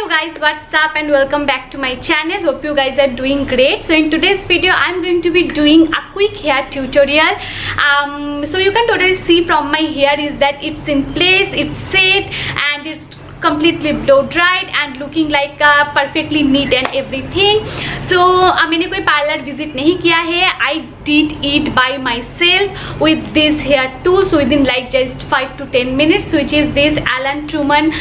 guys, what's up and welcome back to my channel. Hope you guys are doing great. So in today's video I'm going to be doing a quick hair tutorial. So you can totally see from my hair is that it's in place, it's set and it's completely blow dried and looking like perfectly neat and everything. So मैंने कोई parlour visit नहीं किया है. I did it by myself with this hair tools within like just 5 to 10 minutes, which is this Alan Truman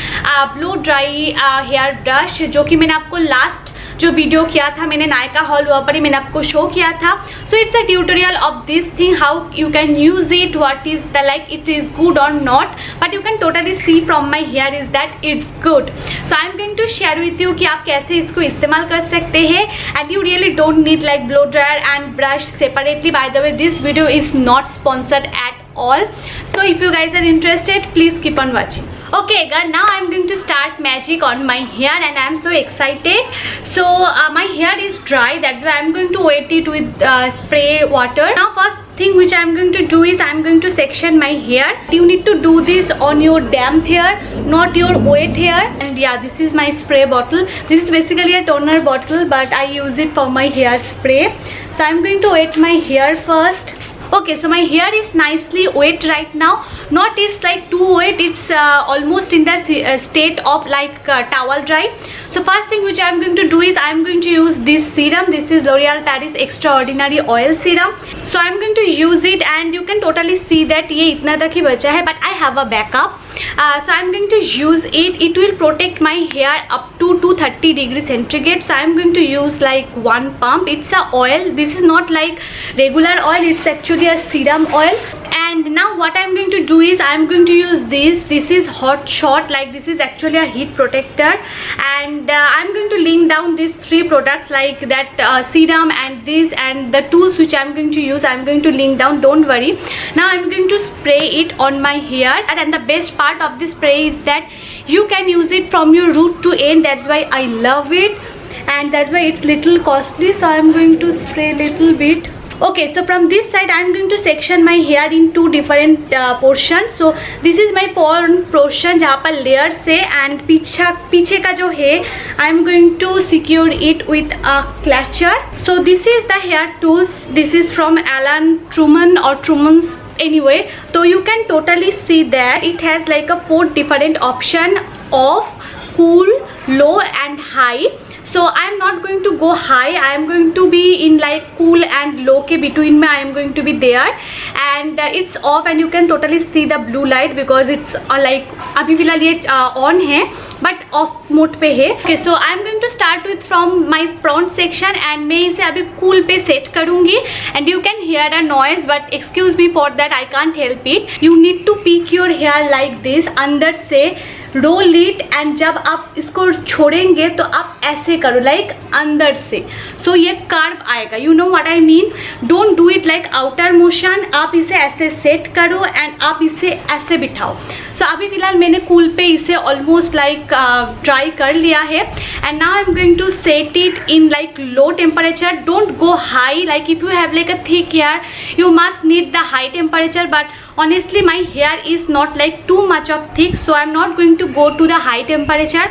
blow dry hair brush, जो कि मैंने आपको last जो वीडियो किया था, मैंने नायका हॉल वहाँ पर ही मैंने आपको शो किया था. So it's a tutorial of this thing, how you can use it, what is the like it is good और not, but you can totally see from my hair is that it's good. So I am going to share with you कि आप कैसे इसको इस्तेमाल कर सकते हैं. And you really don't need like blow dryer and brush separately. By the way this video is not sponsored at all. So if you guys are interested, please keep on watching. Okay girl, now I'm going to start magic on my hair and I'm so excited. So my hair is dry, that's why I'm going to wet it with spray water. Now first thing which I'm going to do is I'm going to section my hair. You need to do this on your damp hair, not your wet hair. And yeah, this is my spray bottle. This is basically a toner bottle, but I use it for my hair spray. So I'm going to wet my hair first. Okay, so my hair is nicely wet right now. Not it's like too wet, it's almost in the state of like towel dry. So first thing which I'm going to do is I'm going to use this serum. This is L'Oreal Paris Extraordinary Oil Serum. So I'm going to use it and you can totally see that ये इतना तक ही बचा है, but I have a backup. So I'm going to use it. It will protect my hair up to 230 degrees centigrade. So I'm going to use like one pump. It's a oil. This is not like regular oil. It's actually a serum oil. And now what I'm going to do is I'm going to use this is Hot Shot. Like this is actually a heat protector, and I'm going to link down these three products like that serum and this and the tools which I'm going to use. I'm going to link down, don't worry. Now I'm going to spray it on my hair, and the best part of this spray is that you can use it from your root to end. That's why I love it, and that's why it's little costly. So I'm going to spray little bit. Okay, so from this side I'm going to section my hair in two different portions. So this is my front portion जहाँ पर layers है, and पीछे का जो है I'm going to secure it with a clutcher. So this is the hair tools. This is from Alan Truman or Truman's anyway. So you can totally see that it has like a 4 different option of cool, low and high. So I am not going to go high. I am going to be in like cool and low के between में I am going to be there, and it's off and you can totally see the blue light because it's like अभी फिलहाल ये on है but off mode पे है. Okay, so I am going to start with from my front section and मैं इसे अभी cool पे set करूँगी, and you can hear a noise but excuse me for that, I can't help it. You need to pick your hair like this अंदर से role it, and जब आप इसको छोड़ेंगे तो आप ऐसे करो लाइक अंदर से. सो ये कर्व आएगा, you know what I mean. Don't do it like outer motion. आप इसे ऐसे सेट करो एंड आप इसे ऐसे बिठाओ. सो अभी फिलहाल मैंने कूल पे इसे ऑलमोस्ट लाइक ड्राई कर लिया है, and now I am going to set it in like low temperature. Don't go high. Like if you have like a thick hair you must need the high temperature, but honestly my hair is not like too much of thick, so I'm not going to go to the high temperature.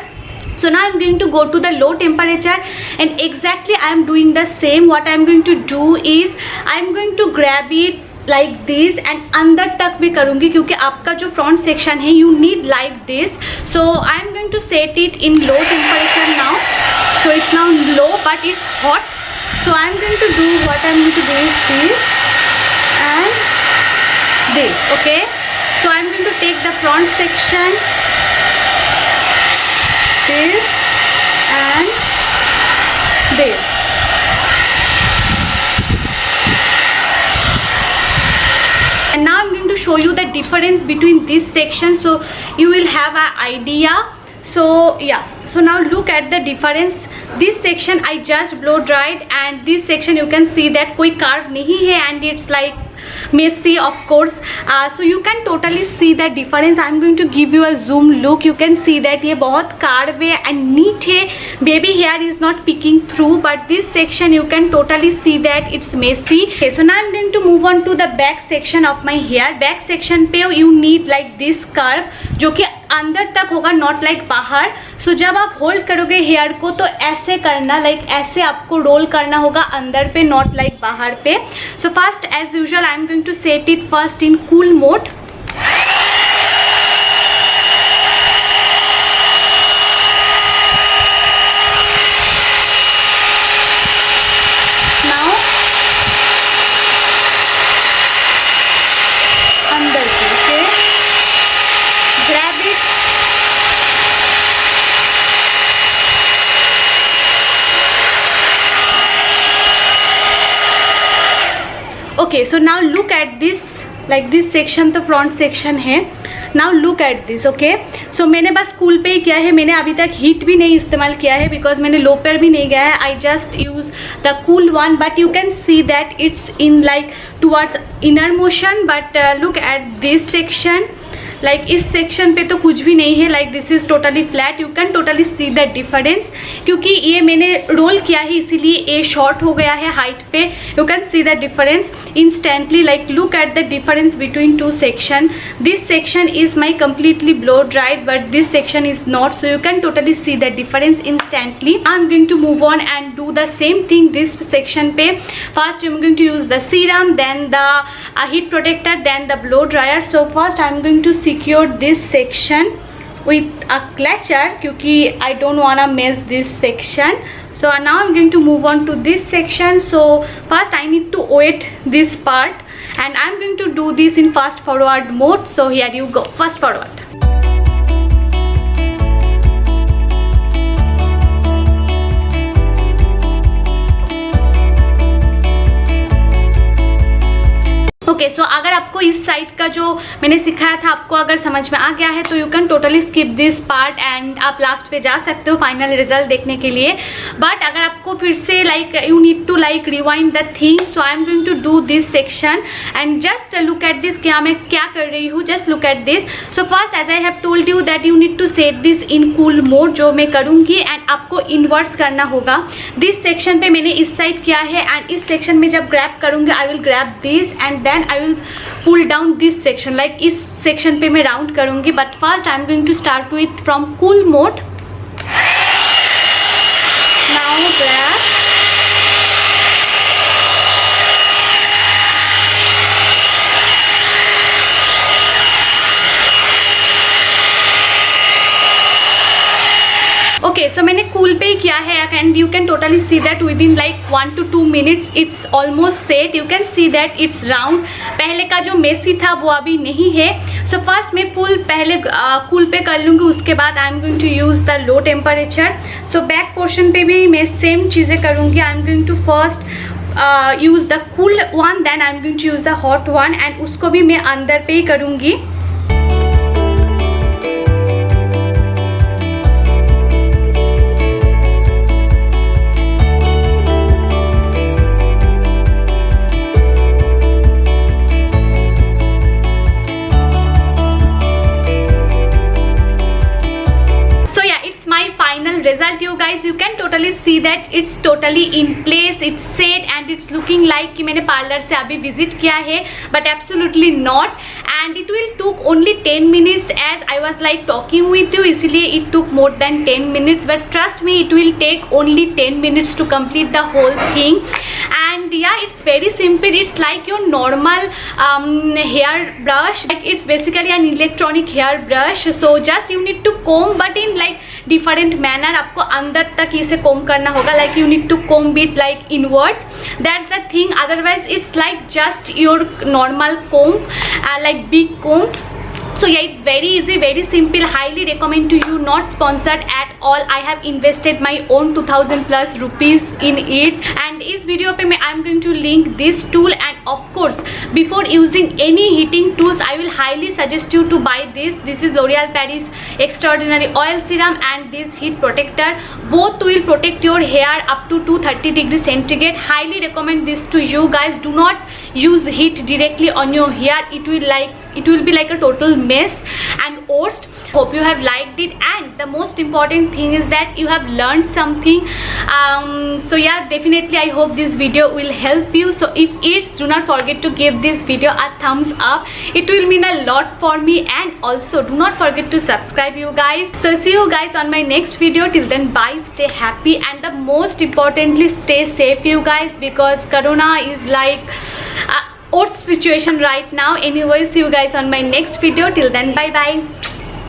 So now I'm going to go to the low temperature, and exactly I am doing the same. What I'm going to do is I'm going to grab it like this and अंदर तक भी करूँगी क्योंकि आपका जो front section है you need like this. So I'm going to set it in low temperature now. So it's now low but it's hot. So I'm going to do what I'm going to do is this and this. Okay, so I'm going to take the front section, this and this. And now I'm going to show you the difference between this section, so you will have an idea. So yeah, so now look at the difference. This section I just blow dried, and this section you can see that कोई curve नहीं है and it's like messy of course. So you can totally see the difference. I'm going to give you a zoom look. You can see that ये बहुत curve है and neat है. Baby hair is not peeking through, but this section you can totally see that it's messy. Okay, so now I'm going to move on to the back section of my hair. Back section पे you need like this curve जो कि अंदर तक होगा, not like बाहर। सो जब आप hold करोगे हेयर को तो ऐसे करना, लाइक ऐसे आपको रोल करना होगा अंदर पे, नॉट लाइक बाहर पे। So first as usual I am going to set it first in cool mode. Okay, so now look at this, like this section तो front section है। Now look at this, okay? So मैंने बस cool पे ही किया है, मैंने अभी तक हीट भी नहीं इस्तेमाल किया है बिकॉज मैंने लो पर भी नहीं गया है। I just use the cool one, but you can see that it's in like towards inner motion, but look at this section, like इस सेक्शन पे तो कुछ भी नहीं है, like this is totally flat. You can totally see the difference, क्योंकि ये मैंने रोल किया है इसीलिए ये शॉर्ट हो गया है हाइट पे। You can see the difference instantly, like look at the difference between two section. This section is my completely blow dried but this section is not, so you can totally see the difference instantly. I am going to move on and do the same thing this section पे। First I am going to use the serum, then the heat protector, then the blow dryer. So first I am going to secure this section with a clutcher क्योंकि I don't wanna mess this section. So now I'm going to move on to this section. So first I need to wet this part and I'm going to do this in fast forward mode. So here you go, fast forward. Okay, so अगर आपको इस side का जो मैंने सिखाया था आपको अगर समझ में आ गया है तो you can totally skip this part and आप लास्ट पे जा सकते हो फाइनल रिजल्ट देखने के लिए। बट अगर आपको फिर से like you need to like rewind the thing, so I am going to do this section and just look at this, क्या मैं क्या कर रही हूँ, just look at this. So first as I have told you that you need to set this in cool mode, जो मैं करूँगी and आपको इन्वर्स करना होगा। दिस सेक्शन पे मैंने इस साइड किया है एंड इस सेक्शन में जब ग्रैब करूँगी I will grab this and then I will pull down this section, like इस section पे मैं राउंड करूँगी। but first I'm going to start with from cool mode. now grab, okay, so मैंने cool पे ही किया है and you can totally see that within like 1 to 2 minutes it's almost set. You can see that it's round, पहले का जो messy था वो अभी नहीं है। सो फर्स्ट मैं फुल पहले कूल पे कर लूँगी, उसके बाद I am going to use the low temperature. So back portion पे भी मैं सेम चीज़ें करूँगी। I am going to first use the cool one, then I am going to use the hot one and उसको भी मैं अंदर पे ही करूँगी। result you guys, you can totally see that it's totally in place, it's set and it's looking like कि मैंने parlour से अभी विजिट किया है, but absolutely not and it will took only 10 minutes as I was like talking with you, इसीलिए it took more than 10 minutes but trust me it will take only 10 minutes to complete the whole thing and yeah it's very simple. It's like your normal hair brush, like it's basically an electronic hair brush, so just you need to comb but in like different manner. आपको अंदर तक इसे comb करना होगा, like you need to comb it like inwards, that's the thing, otherwise it's like just your normal comb, like big comb. So yeah, it's very easy, very simple, highly recommend to you, not sponsored at all. I have invested my own 2000 plus rupees in it and इस video पे मैं I am going to link this tool and of course before using any heating tools I will highly suggest you to buy this. This is L'Oreal Paris Extraordinary Oil Serum and this heat protector, both will protect your hair up to 230 degrees centigrade. Highly recommend this to you guys. Do not use heat directly on your hair, it will be like a total mess and worst. Hope you have liked it and the most important thing is that you have learned something. So yeah, definitely I hope this video will help you. So if it's, do not forget forget to give this video a thumbs up. It will mean a lot for me, and also do not forget to subscribe, you guys. So see you guys on my next video. Till then, bye, stay happy, and the most importantly, stay safe, you guys, because corona is like worst situation right now. Anyways, see you guys on my next video. Till then, bye bye.